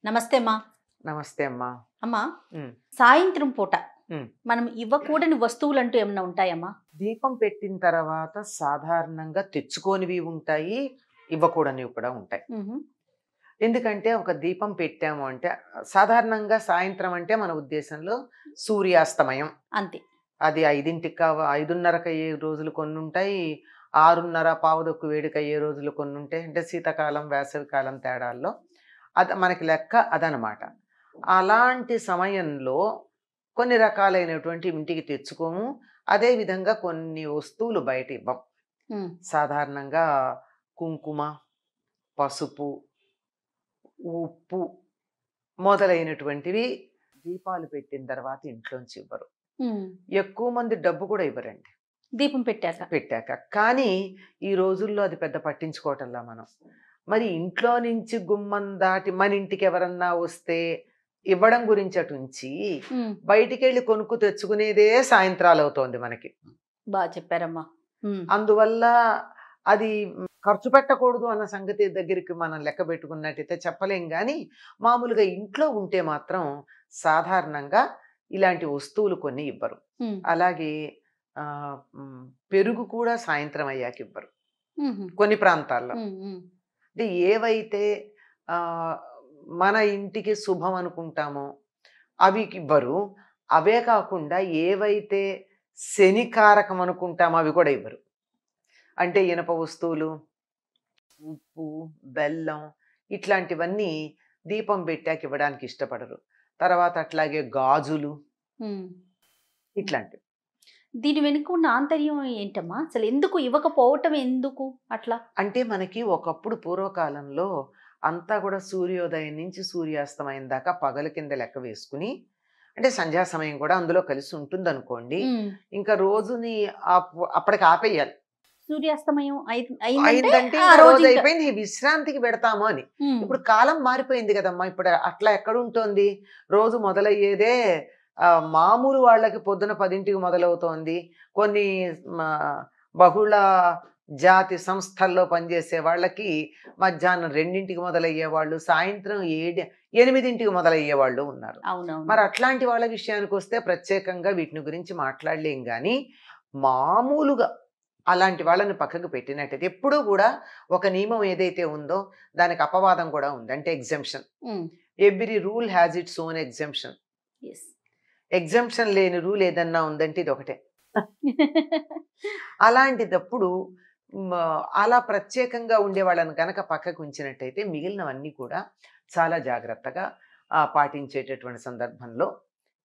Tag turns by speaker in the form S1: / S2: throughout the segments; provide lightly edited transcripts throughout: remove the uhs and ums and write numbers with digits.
S1: నమస్తే అమ్మా.
S2: నమస్తే అమ్మా.
S1: అమ్మా,
S2: ఉమ్,
S1: సాయంత్రం పూట
S2: ఉమ్.
S1: మనం ఇవ్వకూడని వస్తువులంటూ ఏమన్నా ఉంటాయమ్మా?
S2: దీపం పెట్టిన తర్వాత సాధారణంగా తెచ్చుకోనివి ఉంటాయి, ఇవ్వకూడనివి కూడా ఉంటాయి.
S1: మ్హూ.
S2: ఎందుకంటే ఒక దీపం పెట్టాము అంటే సాధారణంగా సాయంత్రం అంటే మన ఉద్దేశంలో సూర్యాస్తమయం.
S1: అంతే.
S2: అది 5:30కి అయ్యే రోజులు కొన్ని ఉంటాయి, 6:30 పావుదొక్కు వేడికి అయ్యే రోజులు కొన్ని ఉంటాయి. అంటే శీతాకాలం వేసవి కాలం తేడాల్లో అది మనకి లెక్క అదనమాట. అలాంటి సమయంలో కొన్ని రకాలైనటువంటి ఇంటికి తెచ్చుకోము. అదేవిధంగా కొన్ని వస్తువులు బయట ఇవ్వం.
S1: మ్.
S2: సాధారణంగా కుంకుమ, పసుపు, ఉప్పు మొదలైనటువంటివి దీపాలు పెట్టిన తర్వాత ఇంట్లోంచి ఇవ్వరు.
S1: మ్.
S2: ఎక్కువ మంది డబ్బు కూడా ఇవ్వరండి
S1: దీపం పెట్టాక.
S2: పెట్టాక. కానీ ఈ రోజుల్లో అది పెద్ద పట్టించుకోవటంలా మనం. మరి ఇంట్లో నుంచి గుమ్మం దాటి మన ఇంటికి ఎవరన్నా వస్తే ఇవ్వడం గురించి అటుంచి
S1: మ్.
S2: బయటికెళ్ళి కొనుక్కు తెచ్చుకునేదే సాయంత్రాలు అవుతోంది మనకి.
S1: బాగా చెప్పారమ్మా. మ్.
S2: అందువల్ల అది ఖర్చు పెట్టకూడదు అన్న సంగతి దగ్గరికి మనం లెక్క పెట్టుకున్నట్టయితే చెప్పలేం. కానీ మామూలుగా ఇంట్లో ఉంటే మాత్రం సాధారణంగా ఇలాంటి వస్తువులు కొన్ని ఇవ్వరు.
S1: మ్.
S2: అలాగే ఆ, పెరుగు కూడా సాయంత్రం అయ్యాక ఇవ్వరు
S1: మ్హూ.
S2: కొన్ని ప్రాంతాల్లో.
S1: మ్. మ్.
S2: అంటే ఏవైతే ఆ, మన ఇంటికి శుభం అనుకుంటామో అవి ఇవ్వరు. అవే కాకుండా ఏవైతే శనికారకం అనుకుంటామో అవి కూడా ఇవ్వరు. అంటే ఇనప వస్తువులు, ఉప్పు, బెల్లం ఇట్లాంటివన్నీ దీపం పెట్టాక ఇవ్వడానికి ఇష్టపడరు. తర్వాత అట్లాగే గాజులు
S1: మ్.
S2: ఇట్లాంటివి.
S1: దీని వెనుక ఉన్న ఆంతర్యం ఏంటమ్మా? అసలు ఎందుకు ఇవ్వకపోవటం, ఎందుకు అట్లా?
S2: అంటే మనకి ఒకప్పుడు పూర్వకాలంలో అంతా కూడా సూర్యోదయం నుంచి సూర్యాస్తమయం దాకా పగల కింద లెక్క వేసుకుని, అంటే సంధ్యా సమయం కూడా అందులో కలిసి ఉంటుందనుకోండి.
S1: మ్.
S2: ఇంకా రోజుని అప్పటికి ఆపేయాలి.
S1: సూర్యాస్తమయం అయిందంటే
S2: అయిందంటే
S1: ఆ
S2: ఇంకా
S1: రోజు
S2: రోజు
S1: ఇంకా.
S2: అయిపోయింది, ఈ విశ్రాంతికి పెడతాము అని.
S1: మ్.
S2: ఇప్పుడు కాలం మారిపోయింది కదమ్మా. ఇప్పుడు అట్లా ఎక్కడుంటోంది? రోజు మొదలయ్యేదే మామూలు వాళ్ళకి పొద్దున 10ంటికి మొదలవుతోంది. కొన్ని మా, బహుళ జాతి సంస్థల్లో పనిచేసే వాళ్ళకి మధ్యాహ్నం 2ంటికి మొదలయ్యే వాళ్ళు, సాయంత్రం 8ంటికి మొదలయ్యే వాళ్ళు ఉన్నారు.
S1: అవునవును.
S2: మరి అట్లాంటి వాళ్ళ విషయానికి వస్తే ప్రత్యేకంగా వీటిని గురించి మాట్లాడలేం. కానీ మామూలుగా అలాంటి వాళ్ళని పక్కకు పెట్టినట్టయితే ఎప్పుడూ కూడా ఒక నియమం ఏదైతే ఉందో దానికి అపవాదం కూడా ఉంది. అంటే exemption.
S1: Hmm.
S2: Every rule has its own exemption.
S1: Yes.
S2: Exemption లేని రూల్ ఏదన్నా ఉందంటే ఇది ఒకటే. అలాంటిదప్పుడు మ, అలా ప్రత్యేకంగా ఉండే వాళ్ళని కనుక పక్కకు ఉంచినట్టయితే మిగిలినవన్నీ కూడా చాలా జాగ్రత్తగా పాటించేటటువంటి సందర్భంలో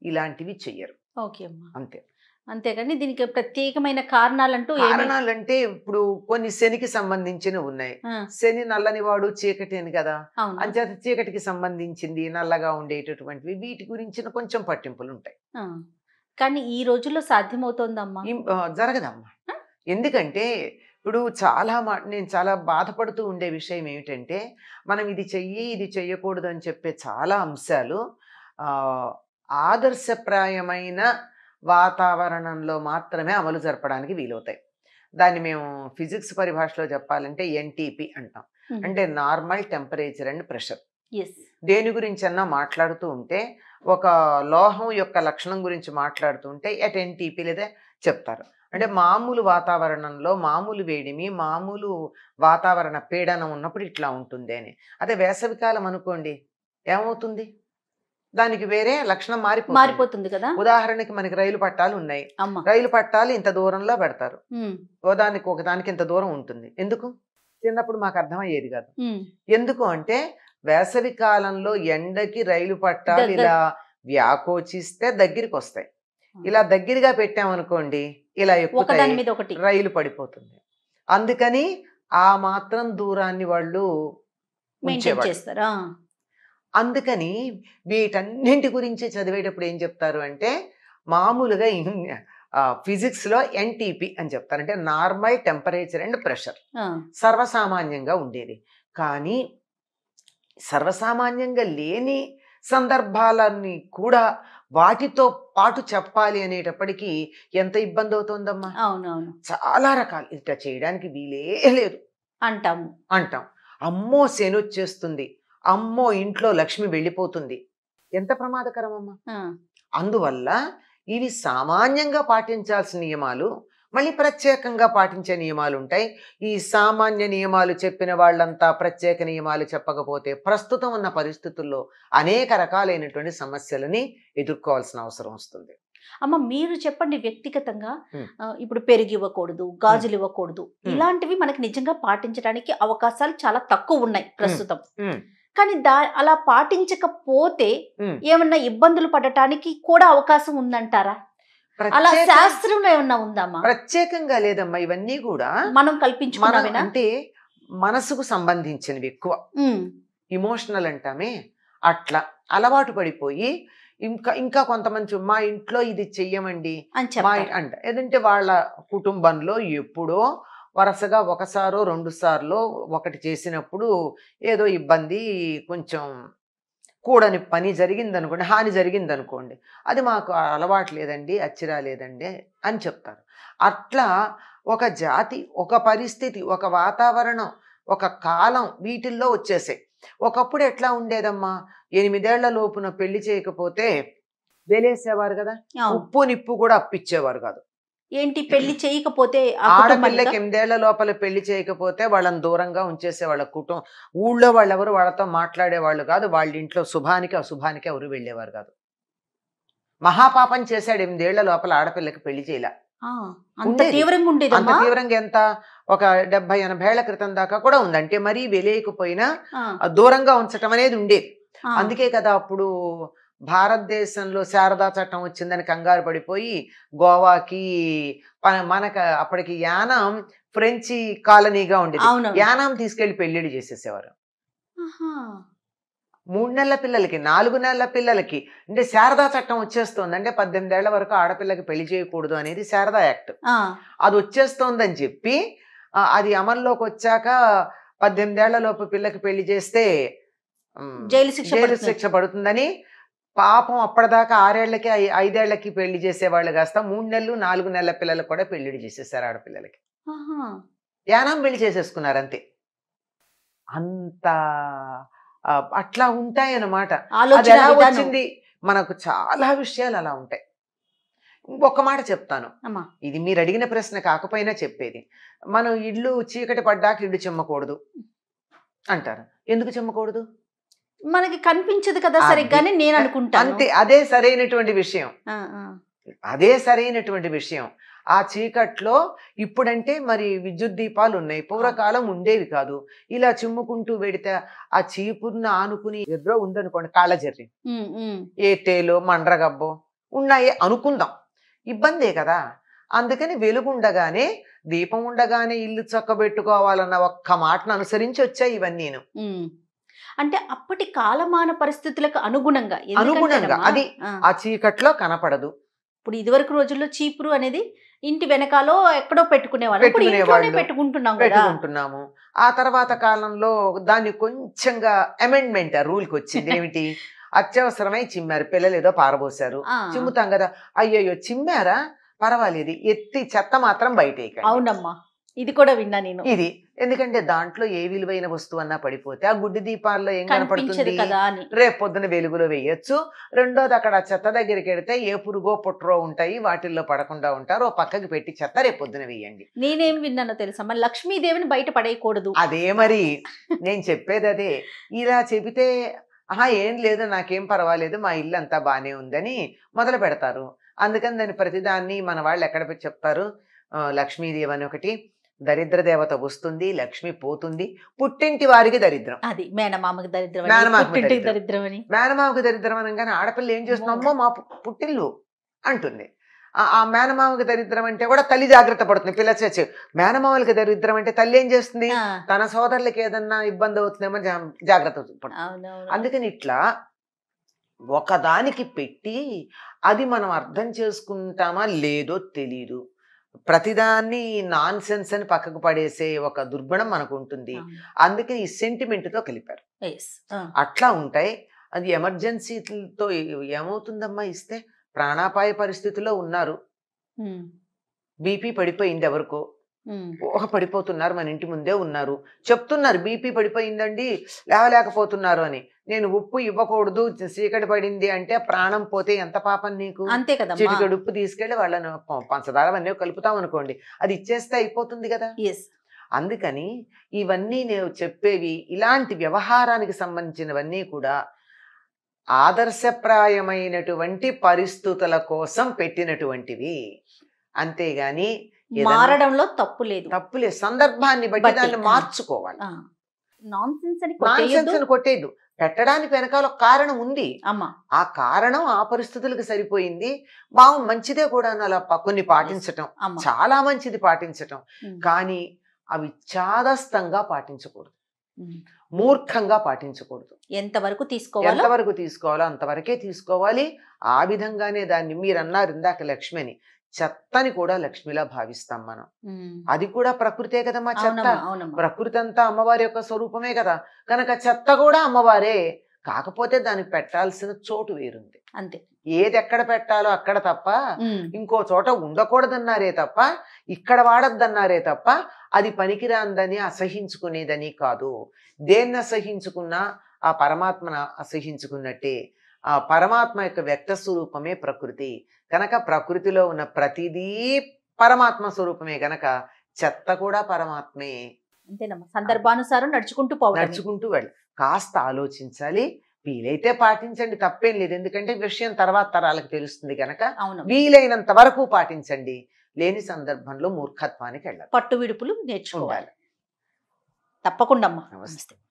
S2: ఇలాంటివి చెయ్యరు.
S1: ఓకే అమ్మా.
S2: అంతే.
S1: అంతేగాని దీనికి ప్రత్యేకమైన కారణాలంటూ ఏమి?
S2: కారణాలంటే ఇప్పుడు కొన్ని శనికి సంబంధించినవి ఉన్నాయి.
S1: ఆ,
S2: శని నల్లని వాడు చీకటి అని కదా.
S1: అవునా?
S2: అంచేత చీకటికి సంబంధించింది నల్లగా ఉండేటటువంటివి వీటి గురించిన కొంచెం పట్టింపులు ఉంటాయి.
S1: ఆ. కానీ ఈ రోజుల్లో సాధ్యమవుతోందమ్మా?
S2: జరగదమ్మా.
S1: ఆ?
S2: ఎందుకంటే ఇప్పుడు నేను చాలా బాధపడుతూ ఉండే విషయం ఏమిటంటే మనం ఇది చెయ్యి ఇది చెయ్యకూడదు అని చెప్పే చాలా అంశాలు ఆ, ఆదర్శప్రాయమైన వాతావరణంలో మాత్రమే అమలు జరపడానికి వీలవుతాయి. దాన్ని మేము ఫిజిక్స్ పరిభాషలో చెప్పాలంటే ఎన్టీపీ అంటాం.
S1: మ్మ్.
S2: అంటే normal temperature and pressure.
S1: Yes.
S2: దేని గురించన్నా మాట్లాడుతూ ఉంటే ఒక లోహం యొక్క లక్షణం గురించి మాట్లాడుతూ ఉంటే ఎట్ ఎన్టీపీ లేదా చెప్తారు. అంటే మామూలు వాతావరణంలో మామూలు వేడిమి, మామూలు వాతావరణ పీడనం ఉన్నప్పుడు ఇట్లా ఉంటుంది అని. అదే వేసవికాలం అనుకోండి ఏమవుతుంది? దానికి వేరే లక్షణం మారిపోతుంది.
S1: మారిపోతుంది కదా.
S2: ఉదాహరణకి మనకి రైలు పట్టాలు ఉన్నాయి.
S1: అమ్మ.
S2: రైలు పట్టాలు ఇంత దూరంలో పెడతారు.
S1: మ్.
S2: ఒకదానికి ఇంత దూరం ఉంటుంది. ఎందుకు? చిన్నప్పుడు మాకు అర్థమయ్యేది కాదు.
S1: మ్.
S2: ఎందుకు అంటే వేసవి కాలంలో ఎండకి రైలు పట్టాలు
S1: దగ్గర.
S2: ఇలా వ్యాకోచిస్తే దగ్గరికి వస్తాయి. ఇలా దగ్గరగా పెట్టామనుకోండి ఇలా
S1: ఒకదాని
S2: ఎక్కుతాయి,
S1: మీద ఒకటి
S2: రైలు పడిపోతుంది. అందుకని ఆ మాత్రం దూరాన్ని వాళ్ళు
S1: మెయింటైన్
S2: ఉంచేవాళ్ళు.
S1: చేస్తారా?
S2: అందుకని వీటన్నింటి గురించి చదివేటప్పుడు ఏం చెప్తారు అంటే మామూలుగా ఫిజిక్స్లో ఎన్టీపీ అని చెప్తారు. అంటే నార్మల్ టెంపరేచర్ అండ్ ప్రెషర్
S1: ఆ.
S2: సర్వసామాన్యంగా ఉండేది. కానీ సర్వసామాన్యంగా లేని సందర్భాలన్నీ కూడా వాటితో పాటు చెప్పాలి అనేటప్పటికీ ఎంత ఇబ్బంది అవుతుందమ్మా.
S1: అవునవును
S2: చాలా రకాలు ఇట్లా చేయడానికి వీలే లేదు
S1: అంటాము.
S2: అంటాం. అమ్మో శని వచ్చేస్తుంది, అమ్మో ఇంట్లో లక్ష్మి వెళ్ళిపోతుంది. ఎంత ప్రమాదకరం అమ్మా.
S1: ఆ,
S2: అందువల్ల ఇవి సామాన్యంగా పాటించాల్సిన నియమాలు, మళ్ళీ ప్రత్యేకంగా పాటించే నియమాలు ఉంటాయి. ఈ సామాన్య నియమాలు చెప్పిన వాళ్ళంతా ప్రత్యేక నియమాలు చెప్పకపోతే ప్రస్తుతం ఉన్న పరిస్థితుల్లో అనేక రకాలైనటువంటి సమస్యలని ఎదుర్కోవాల్సిన అవసరం వస్తుంది.
S1: అమ్మ మీరు చెప్పండి వ్యక్తిగతంగా.
S2: ఉమ్.
S1: ఇప్పుడు పెరుగు ఇవ్వకూడదు, గాజులు ఇవ్వకూడదు, ఇలాంటివి మనకి నిజంగా పాటించడానికి అవకాశాలు చాలా తక్కువ ఉన్నాయి ప్రస్తుతం.
S2: ఉమ్,
S1: కానీ అలా పాటించకపోతే
S2: ఉమ్.
S1: ఏమన్నా ఇబ్బందులు పడటానికి కూడా అవకాశం ఉందంటారా? అలా
S2: ప్రత్యేక-
S1: శాస్త్రంలో ఏమన్నా ఉందామా?
S2: ప్రత్యేకంగా లేదమ్మా. ఇవన్నీ కూడా
S1: మనం
S2: మన
S1: కల్పించుకున్నామేనా?
S2: అంటే మనసుకు సంబంధించినవి ఎక్కువ.
S1: ఉమ్,
S2: ఇమోషనల్ అంటామే, అట్లా అలవాటు పడిపోయి ఇంకా ఇంకా కొంతమంది మా ఇంట్లో ఇది చెయ్యమండి
S1: అని
S2: మా
S1: చెప్తారు.
S2: అంట ఏదంటే వాళ్ళ కుటుంబంలో ఎప్పుడో వరుసగా ఒకసారో రెండు సార్లు ఒకటి చేసినప్పుడు ఏదో ఇబ్బంది, కొంచెం కూడని పని జరిగింది అనుకోండి, హాని జరిగింది అనుకోండి, అది మాకు అలవాటు లేదండి, అచ్చిరా లేదండి అని చెప్తారు. అట్లా ఒక జాతి, ఒక పరిస్థితి, ఒక వాతావరణం, ఒక కాలం వీటిల్లో వచ్చేసాయి. ఒకప్పుడు ఎట్లా ఉండేదమ్మా, 8 ఏళ్ల లోపున పెళ్లి చేయకపోతే వెలేసేవారు కదా,
S1: అవును.
S2: ఉప్పు నిప్పు కూడా అప్పిచ్చేవారు కాదు.
S1: ఏంటి పెళ్లి చేయకపోతే ఆ
S2: ఆడపిల్లకి
S1: కుటుంబానికా?
S2: 8 ఏళ్ల లోపల పెళ్లి చేయకపోతే వాళ్ళని దూరంగా ఉంచేసే వాళ్ళ కుటుంబం, ఊళ్ళో వాళ్ళెవరు వాళ్ళతో మాట్లాడేవాళ్ళు కాదు, వాళ్ళ ఇంట్లో శుభానికి అశుభానికి ఎవరు వెళ్ళేవారు కాదు. మహాపాపం చేశాడు 8 ఏళ్ల లోపల ఆడపిల్లకి పెళ్లి చేయలే.
S1: ఆ, అంత
S2: ఉండేది.
S1: తీవ్రంగా
S2: అంత
S1: ఉండేదమ్మా.
S2: తీవ్రంగా ఎంత, ఒక 70-80 ఏళ్ల క్రితం దాకా కూడా ఉంది. అంటే మరీ వెలేయకపోయినా
S1: ఆ,
S2: దూరంగా ఉంచటం అనేది ఉండేది.
S1: ఆ,
S2: అందుకే కదా అప్పుడు భారతదేశంలో శారదా చట్టం వచ్చిందని కంగారు పడిపోయి గోవాకి, మనకు అప్పటికి యానాం ఫ్రెంచి కాలనీగా ఉండేది,
S1: అవునవును.
S2: యానాం తీసుకెళ్లి పెళ్లిళ్ళు చేసేసేవారు.
S1: ఆహా.
S2: 3 నెలల పిల్లలకి, 4 నెలల పిల్లలకి. అంటే శారదా చట్టం వచ్చేస్తోంది. అంటే 18 ఏళ్ల వరకు ఆడపిల్లకి పెళ్లి చేయకూడదు అనేది శారదా యాక్ట్.
S1: ఆ,
S2: అది వచ్చేస్తోందని చెప్పి అది అమల్లోకి వచ్చాక 18 ఏళ్ల లోపు పిల్లకి పెళ్లి చేస్తే
S1: జైలు శిక్ష
S2: జైలు
S1: పడుతుంది.
S2: శిక్ష పడుతుందని పాపం అప్పటిదాకా 6 ఏళ్లకి 5 ఏళ్లకి పెళ్లి చేసేవాళ్ళు కాస్త 3 నెలలు 4 నెలల పిల్లలకు కూడా పెళ్లిళ్ళు చేసేసారు ఆడపిల్లలకి.
S1: ఆహా.
S2: యానాం పెళ్లి చేసేసుకున్నారు అంతే. అంత అట్లా ఉంటాయన్నమాట. అది
S1: ఆలోచన
S2: ఎలా
S1: విధానం.
S2: వచ్చింది, మనకు చాలా విషయాలు అలా ఉంటాయి. ఇంకొక మాట చెప్తాను,
S1: అమ్మా.
S2: ఇది మీరు అడిగిన ప్రశ్న కాకపోయినా చెప్పేది. మనం ఇల్లు చీకటి పడ్డాక ఇల్లు చిమ్మకూడదు అంటారు. ఎందుకు చిమ్మకూడదు?
S1: మనకి కనిపించదు కదా సరిగ్గానే నేను అనుకుంటాను.
S2: అంతే, అదే సరైనటువంటి విషయం.
S1: ఆ, ఆ.
S2: అదే సరైనటువంటి విషయం. ఆ చీకట్లో ఇప్పుడంటే మరి విద్యుత్ దీపాలు ఉన్నాయి, పూర్వకాలం ఉండేవి కాదు. ఇలా చిమ్ముకుంటూ వెడితే ఆ చీపుర్న ఆనుకుని ఎదురో ఉందనుకోండి కాళ్ళజర్రి,
S1: ఉమ్, ఉమ్.
S2: ఏ తేలో మండ్రగబ్బో ఉన్నాయి అనుకుందాం, ఇబ్బందే కదా. అందుకని వెలుగుండగానే, దీపం ఉండగానే ఇల్లు చక్కబెట్టుకోవాలన్న ఒక్క మాటను అనుసరించి వచ్చాయి ఇవన్నీను.
S1: ఉమ్. అంటే అప్పటి కాలమాన పరిస్థితులకు అనుగుణంగా.
S2: అనుగుణంగా
S1: ఎందుకంటేనమ్మా,
S2: అది
S1: ఆ,
S2: ఆ చీకట్లో కనపడదు.
S1: ఇప్పుడు ఇదివరకు రోజుల్లో చీపురు అనేది ఇంటి వెనకాలో ఎక్కడో పెట్టుకునేవాళ్ళు. ఇప్పుడు ఇంట్లోనే
S2: పెట్టుకునేవాళ్ళు,
S1: పెట్టుకుంటున్నాం కదా.
S2: పెట్టుకుంటున్నాము. ఆ తర్వాత కాలంలో దాన్ని కొంచెంగా అమెండ్మెంట్ ఆ రూల్కి వచ్చింది. ఏమిటి, అత్యవసరమై చిమ్మారు, పిల్లలు ఏదో పారబోసారు,
S1: ఆ,
S2: చిమ్ముతాం కదా, అయ్యయ్యో చిమ్మారా పర్వాలేదు, ఎత్తి చెత్త మాత్రం బయటేయకండి.
S1: అవునమ్మా, ఇది కూడా విన్నా నేను.
S2: ఇది ఎందుకంటే దాంట్లో ఏ విలువైన వస్తువు అన్నా పడిపోతే ఆ గుడ్డి దీపాల్లో ఏం
S1: కనిపించదు
S2: కనపడుతుంది,
S1: కదా అని.
S2: రేపు పొద్దున వెలుగులో వేయొచ్చు. రెండోది, అక్కడ చెత్త దగ్గరికి వెడితే ఏ పురుగో పుట్రో ఉంటాయి, వాటిల్లో పడకుండా ఉంటారు, ఓ పక్కకి పెట్టి చెత్త రేపు పొద్దున వేయండి.
S1: నేనేం విన్నానో తెలుసమ్మా, లక్ష్మీదేవిని బయట పడేయకూడదు.
S2: అదే మరి నేను చెప్పేది అదే. ఇలా చెబితే ఏం లేదు, నాకేం పర్వాలేదు, మా ఇల్లు అంతా బానే ఉందని మొదలు పెడతారు. అందుకని దాని ప్రతిదాన్ని మన వాళ్ళు ఎక్కడ పెట్టి చెప్తారు, లక్ష్మీదేవి అని ఒకటి, దరిద్ర దేవత వస్తుంది, లక్ష్మి పోతుంది, పుట్టింటి వారికి దరిద్రం,
S1: అది మేనమామకి దరిద్రం అని,
S2: మేనమామకి
S1: పుట్టింటికి
S2: దరిద్రం.
S1: దరిద్రం అని.
S2: మేనమామకు దరిద్రం అనగానే ఆడపిల్ల ఏం చేస్తుందమ్మో మా పుట్టిల్లు అంటుంది. ఆ మేనమామకి దరిద్రం అంటే కూడా తల్లి జాగ్రత్త పడుతుంది, పిల్ల చచ్చి. మేనమామలకి దరిద్రం అంటే తల్లి ఏం చేస్తుంది,
S1: ఆ,
S2: తన సోదరులకి ఏదన్నా ఇబ్బంది అవుతుందేమో జాగ్రత్త పడుతుంది.
S1: అవునవును.
S2: అందుకని ఇట్లా ఒకదానికి పెట్టి అది మనం అర్థం చేసుకుంటామా లేదో తెలీదు. ప్రతిదాన్ని నాన్ సెన్స్ అని పక్కకు పడేసే ఒక దుర్గుణం మనకు ఉంటుంది.
S1: అవును.
S2: అందుకని ఈ సెంటిమెంట్తో కలిపారు.
S1: Yes. ఆ.
S2: అట్లా ఉంటాయి. అది ఎమర్జెన్సీతో ఏమవుతుందమ్మా, ఇస్తే ప్రాణాపాయ పరిస్థితిలో ఉన్నారు,
S1: ఉమ్,
S2: బీపీ పడిపోయింది ఎవరికో, ఊహ పడిపోతున్నారు, మన ఇంటి ముందే ఉన్నారు, చెప్తున్నారు బీపీ పడిపోయిందండి లేవలేకపోతున్నారు అని. నేను ఉప్పు ఇవ్వకూడదు, చీకటి పడింది అంటే ప్రాణం పోతే ఎంత పాపం నీకు?
S1: అంతే కదమ్మా.
S2: చిటికెడు ఉప్పు తీసుకెళ్ళి వాళ్ళని పంచదార అవన్నీ కలుపుతాం అనుకోండి, అది ఇచ్చేస్తే అయిపోతుంది కదా.
S1: ఎస్.
S2: అందుకని ఇవన్నీ నేను చెప్పేవి ఇలాంటి వ్యవహారానికి సంబంధించినవన్నీ కూడా ఆదర్శప్రాయమైనటువంటి పరిస్థితుల కోసం పెట్టినటువంటివి. అంతేగాని
S1: మారడంలో తప్పు లేదు.
S2: తప్పులే, సందర్భాన్ని బట్టి దాన్ని మార్చుకోవాలి.
S1: నాన్సెన్స్
S2: అని కొట్టేయద్దు. పెట్టడానికి వెనకాల ఒక కారణం ఉంది.
S1: అమ్మా,
S2: ఆ కారణం ఆ పరిస్థితులకు సరిపోయింది, మంచిదే కూడా అలా కొన్ని పాటించటం చాలా మంచిది పాటించటం. కానీ అవి చాదస్తంగా పాటించకూడదు, మూర్ఖంగా పాటించకూడదు. ఎంతవరకు తీసుకోవాలో అంతవరకే తీసుకోవాలి. ఆ విధంగానే దాన్ని మీరు అన్నారు ఇందాక లక్ష్మి అని, చెత్తని కూడా లక్ష్మిలా భావిస్తాం మనం. అది కూడా ప్రకృతే కదమ్మా చెత్త. ప్రకృతి అంతా అమ్మవారి యొక్క స్వరూపమే కదా, కనుక చెత్త కూడా అమ్మవారే. కాకపోతే దానికి పెట్టాల్సిన చోటు వేరుంది
S1: అంతే.
S2: ఏది ఎక్కడ పెట్టాలో అక్కడ తప్ప ఇంకో చోట ఉండకూడదన్నారే తప్ప, ఇక్కడ వాడద్దన్నారే తప్ప, అది పనికిరాందని అసహించుకునేదని కాదు. దేన్ని అసహించుకున్నా ఆ పరమాత్మను అసహించుకున్నట్టే. ఆ పరమాత్మ యొక్క వ్యక్త స్వరూపమే ప్రకృతి కనుక, ప్రకృతిలో ఉన్న ప్రతిదీ పరమాత్మ స్వరూపమే గనక చెత్త కూడా పరమాత్మే.
S1: అంతేనమ్మా, సందర్భానుసారం నడుచుకుంటూ
S2: వెళ్ళి కాస్త ఆలోచించాలి. వీలైతే పాటించండి, తప్పేం లేదు. ఎందుకంటే విషయం తర్వాత తరాలకు తెలుస్తుంది కనుక వీలైనంత వరకు పాటించండి. లేని సందర్భంలో మూర్ఖత్వానికి వెళ్ళాలి,
S1: పట్టు విడుపులు నేర్చుకోవాలి తప్పకుండా. నమస్తే.